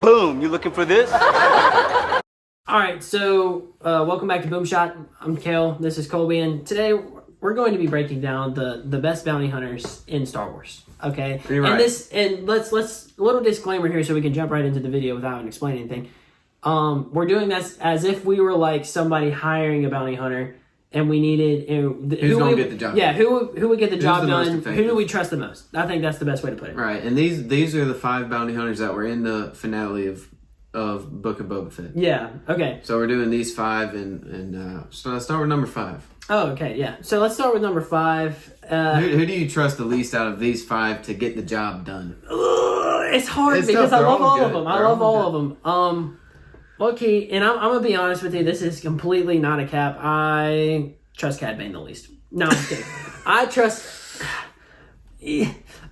Boom, you looking for this? Alright, so welcome back to Boom Shot. I'm Kale, this is Colby, and today we're going to be breaking down the best bounty hunters in Star Wars. Okay? Right. And let's a little disclaimer here so we can jump right into the video without explaining anything. We're doing this as if we were like somebody hiring a bounty hunter and we needed who's going to get the job done. done? Who would get the job done? Who effective? do we trust the most? I think that's the best way to put it. Right, and these are the 5 bounty hunters that were in the finale of Book of Boba Fett. Yeah, okay. So we're doing these 5, and so let's start with number 5. Oh, okay, yeah. So let's start with number 5. Who do you trust the least out of these 5 to get the job done? It's hard It's because tough. I They're love all all of good. them. I They're love all all of them. Okay, and I'm gonna be honest with you. This is completely not a cap. I trust Cad Bane the least. No, I'm just kidding. I trust.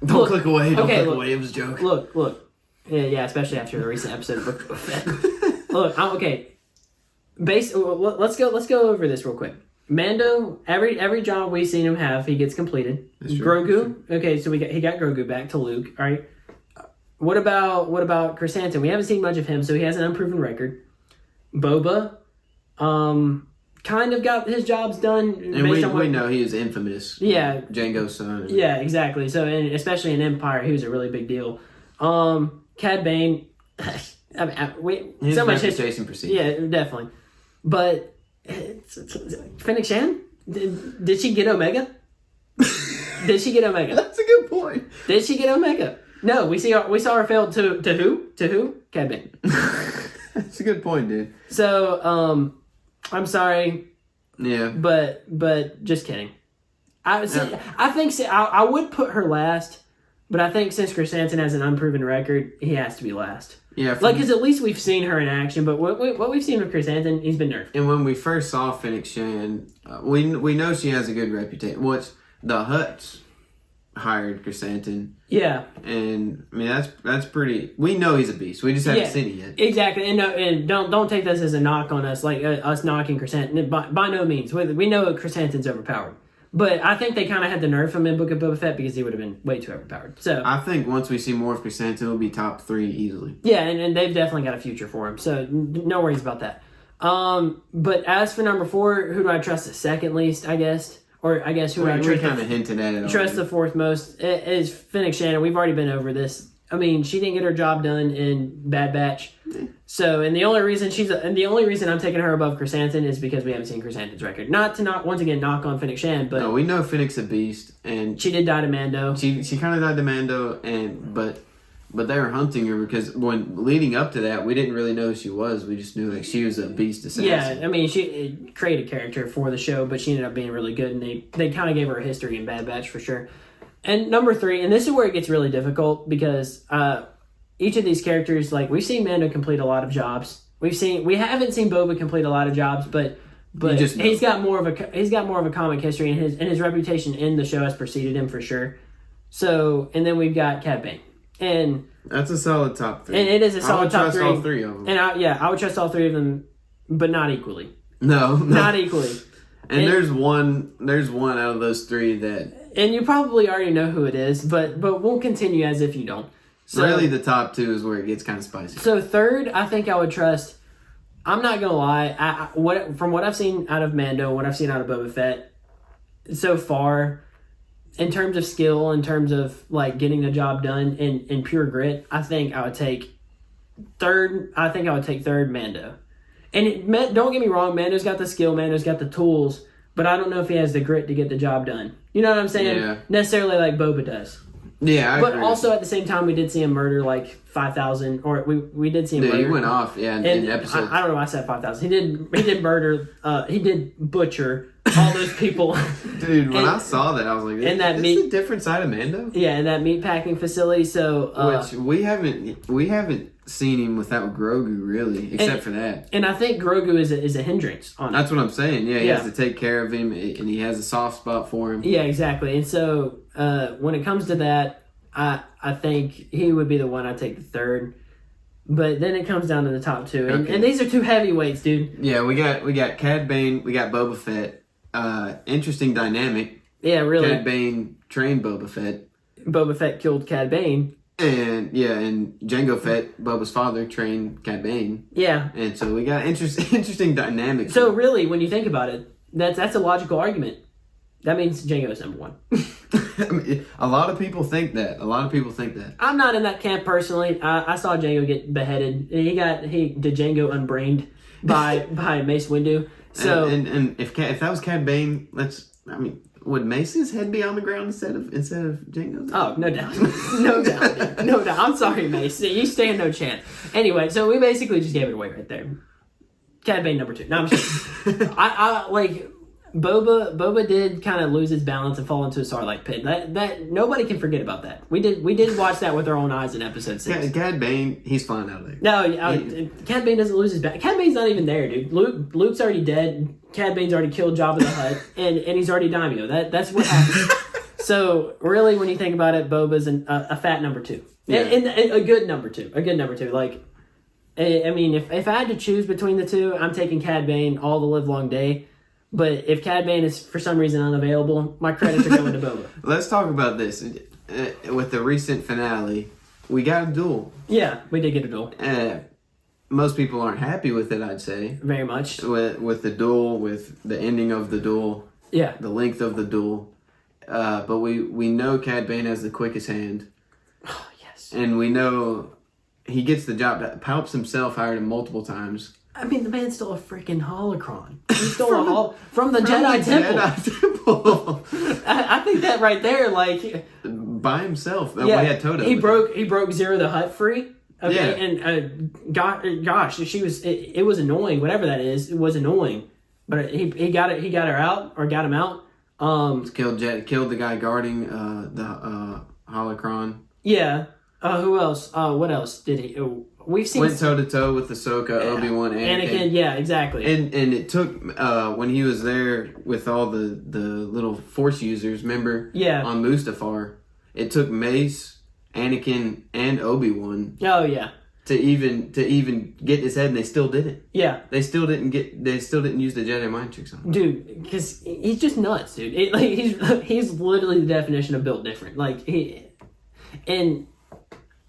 Don't click away. Don't click away. It was a joke. Look. Yeah, especially after the recent episode of Book of Fett. Look, I'm okay. Let's go over this real quick. Mando, every job we've seen him have, he gets completed. Grogu, okay, so he got Grogu back to Luke. All right. What about Chrysanthemum? We haven't seen much of him, so he has an unproven record. Boba, kind of got his jobs done. And we know he is infamous. Yeah, Jango's son. Yeah, exactly. So, and especially in Empire, he was a really big deal. Cad Bane, His so much reputation precedes. Yeah, definitely. But Fennec Shan, did she get Omega? Did she get Omega? That's a good point. Did she get Omega? No, we saw her fail to who? To who? Cad Bane. That's a good point, dude. So, I'm sorry. Yeah. But just kidding. I think I would put her last, but I think since Chrysanthemum has an unproven record, he has to be last. Yeah. Because at least we've seen her in action, but what we've seen with Chrysanthemum, he's been nerfed. And when we first saw Fennec Shan, we know she has a good reputation. The Hutts hired Chrysanthemum. Yeah. And I mean that's pretty. We know he's a beast. We just haven't seen it yet. Exactly. And don't take this as a knock on us, like us knocking Chrysanthemum. By no means. We know Chrysanthemum's overpowered. But I think they kind of had to nerf him in Book of Boba Fett because he would have been way too overpowered. So I think once we see more of Chrysanthemum, it'll be top 3 easily. Yeah, and they've definitely got a future for him. So no worries about that. But as for number 4, who do I trust the second least, I guess? Or I guess who do I trust? We kind of hinted at it. Trust the 4th most is Fennec Shan. We've already been over this. I mean, she didn't get her job done in Bad Batch. So, and the only reason I'm taking her above Chrysanthemum is because we haven't seen Chrysanthemum's record. Not to once again knock on Fennec Shan, but no, we know Fennec's a beast, and she did die to Mando. She kind of died to Mando, but they were hunting her because when leading up to that, we didn't really know who she was. We just knew like she was a beast assassin. Yeah, I mean, she created a character for the show, but she ended up being really good, and they kind of gave her a history in Bad Batch for sure. And number 3, and this is where it gets really difficult because each of these characters, like we've seen Mando complete a lot of jobs. We haven't seen Boba complete a lot of jobs, but he's got more of a comic history, and his reputation in the show has preceded him for sure. So, and then we've got Cad Bane. And that's a solid top 3. And it is a solid top 3. I would trust all 3 of them. And I would trust all 3 of them, but not equally. No. Not equally. And there's one out of those 3 that. And you probably already know who it is, but we'll continue as if you don't. So, really, the top 2 is where it gets kind of spicy. So 3rd, I think I would trust. I'm not gonna lie. From what I've seen out of Mando, what I've seen out of Boba Fett so far, in terms of skill, in terms of like getting the job done in pure grit, I think I would take 3rd. I think I would take 3rd Mando. And don't get me wrong, Mando's got the skill, Mando's got the tools, but I don't know if he has the grit to get the job done. You know what I'm saying? Yeah. Necessarily like Boba does. Yeah, but also at the same time, we did see him murder like 5,000, or we did see him. Yeah, murder. he went off. Yeah, in episodes. I don't know why I said 5,000. He did murder. He did butcher all those people. Dude, when I saw that, I was like, "This is a different side of Mando." Yeah, in that meat packing facility. So which we haven't seen him without Grogu really, except for that. And I think Grogu is a hindrance on. That's what I'm saying. Yeah, he has to take care of him, and he has a soft spot for him. Yeah, exactly. And so when it comes to that, I think he would be the one I take the 3rd. But then it comes down to the top 2, and these are 2 heavyweights, dude. Yeah, we got Cad Bane, we got Boba Fett. Interesting dynamic. Yeah, really. Cad Bane trained Boba Fett. Boba Fett killed Cad Bane. And Jango Fett, Boba's father, trained Cad Bane. Yeah. And so we got interesting dynamics. So really, when you think about it, that's a logical argument. That means Jango's number one. I mean, a lot of people think that. I'm not in that camp personally. I saw Jango get beheaded. He did Jango unbrained by Mace Windu. So and if that was Cad Bane, would Mace's head be on the ground instead of Jango's? Oh, no doubt. No doubt. Dude. No doubt. I'm sorry, Mace. You stand no chance. Anyway, so we basically just gave it away right there. Cad Bane number 2. No, I'm kidding. I like Boba did kind of lose his balance and fall into a Sarlacc pit. That nobody can forget about that. We did watch that with our own eyes in episode 6. Cad Bane, he's flying out of there. No, Cad Bane doesn't lose his balance. Cad Bane's not even there, dude. Luke's already dead. Cad Bane's already killed Jabba the Hutt, and he's already daimyo. That's what happened. So really, when you think about it, Boba's a fat number 2, and a good number 2. A good number 2. Like, I mean, if I had to choose between the two, I'm taking Cad Bane all the live long day. But if Cad Bane is for some reason unavailable, my credits are going to Boba. Let's talk about this. With the recent finale, we got a duel. Yeah, we did get a duel. Most people aren't happy with it, I'd say. Very much. With the duel, with the ending of the duel. Yeah. The length of the duel. But we know Cad Bane has the quickest hand. Oh, yes. And we know he gets the job. Palps himself hired him multiple times. I mean, the man stole a freaking holocron. He stole from the Jedi Temple. I think that right there, like, by himself. Yeah, we had Toto. He broke Zero the Hutt free. Okay, Yeah. And gosh, she was. It was annoying. Whatever that is, it was annoying. But he got it. He got her out or got him out. Killed the guy guarding the holocron. Yeah. Who else? What else did he? We've seen went toe to toe with Ahsoka, Obi-Wan, Anakin. Yeah, exactly. And it took when he was there with all the little Force users. Remember? Yeah. On Mustafar, it took Mace, Anakin, and Obi-Wan. Oh yeah. To even get in his head, and they still didn't. Yeah. They still didn't use the Jedi mind tricks on him. Dude, because he's just nuts, dude. He's literally the definition of built different. Like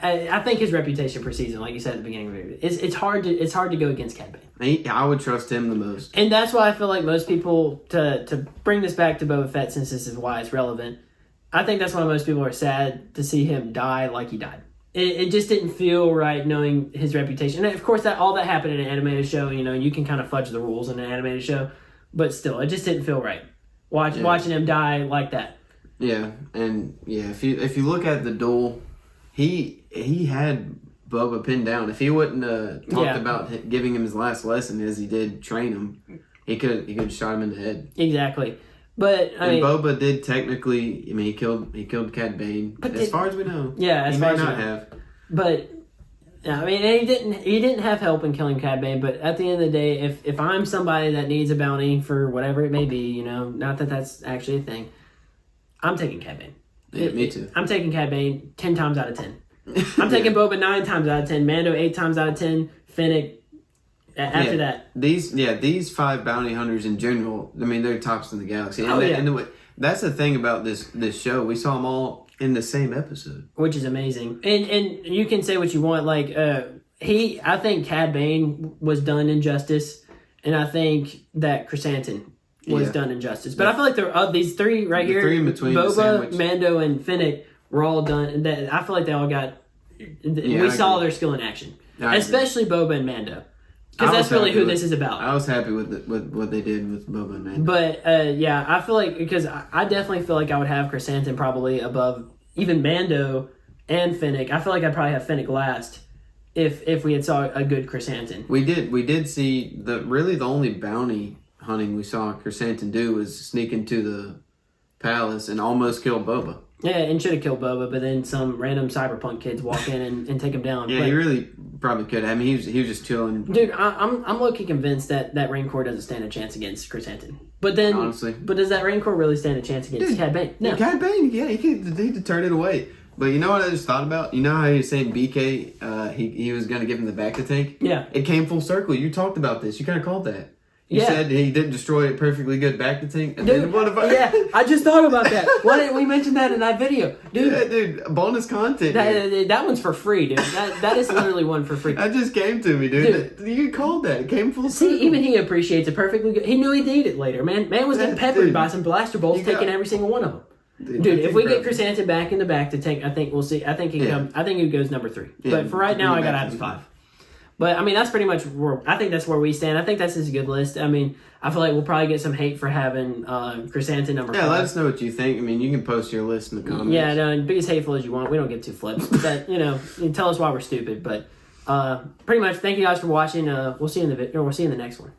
I think his reputation precedes him, like you said at the beginning of the video. It's hard to go against Cad Bane. I would trust him the most. And that's why I feel like most people, to bring this back to Boba Fett, since this is why it's relevant, I think that's why most people are sad to see him die like he died. It just didn't feel right knowing his reputation. And of course, all that happened in an animated show, you can kind of fudge the rules in an animated show, but still, it just didn't feel right. Watching him die like that. Yeah, and if you look at the duel, he had Boba pinned down. If he wouldn't talked about giving him his last lesson as he did train him, he could shot him in the head. Exactly. But Boba did technically. I mean, he killed Cad Bane. But as far as we know, as he far may as not we know. have. But I mean, he didn't have help in killing Cad Bane. But at the end of the day, if I'm somebody that needs a bounty for whatever it may be, not that that's actually a thing, I'm taking Cad Bane. Yeah, me too. I'm taking Cad Bane 10 times out of 10. I'm taking Boba 9 times out of 10. Mando 8 times out of 10. Fennec after that. These 5 bounty hunters in general, I mean, they're tops in the galaxy. And that's the thing about this show. We saw them all in the same episode, which is amazing. And you can say what you want. Like I think Cad Bane was done injustice, and I think that Chrysanthemum was done injustice. But I feel like there are these 3 right here. 3 in between. Boba, Mando, and Fennec were all done. I feel like they all got. We saw their skill in action, especially Boba and Mando. Because that's really who this is about. I was happy with what they did with Boba and Mando. But, I feel like... Because I definitely feel like I would have Chrysanthemum probably above even Mando and Fennec. I feel like I'd probably have Fennec last if we had saw a good Chrysanthemum. We did see... the only bounty hunting we saw Chrysanthemum do was sneak into the palace and almost kill Boba. Yeah, and should have killed Boba, but then some random cyberpunk kids walk in and take him down. Yeah, he really probably could. I mean, he was just chilling. Dude, I'm low-key convinced that Rancor doesn't stand a chance against Chrysanthemum. But then, honestly, does that Rancor really stand a chance against Cad Bane? No. Cad Bane, he could turn it away. But you know what I just thought about? You know how he was saying BK, he was going to give him the back to tank? Yeah. It came full circle. You talked about this. You kind of called that. You said he didn't destroy it perfectly good back to tank. And Dude, yeah, I just thought about that. Why didn't we mention that in that video? Dude, yeah, dude, bonus content. That one's for free, dude. That is literally one for free. That just came to me, dude. You called that. It came full circle. See, even he appreciates it perfectly good. He knew he'd need it later, man. Man was getting peppered by some blaster bolts, taking every single one of them. Dude, if we get Chrysanthemum back in the back to tank, I think we'll see. I think he goes number 3. Yeah, but for right now, I gotta have 5. But I mean, that's pretty much where I think that's where we stand. I think that's a good list. I mean, I feel like we'll probably get some hate for having Chrysanthemum number 5. Yeah, let us know what you think. I mean, you can post your list in the comments. Yeah, no, and be as hateful as you want. We don't get too flips. But you can tell us why we're stupid. But pretty much, thank you guys for watching. We'll see you in the next one.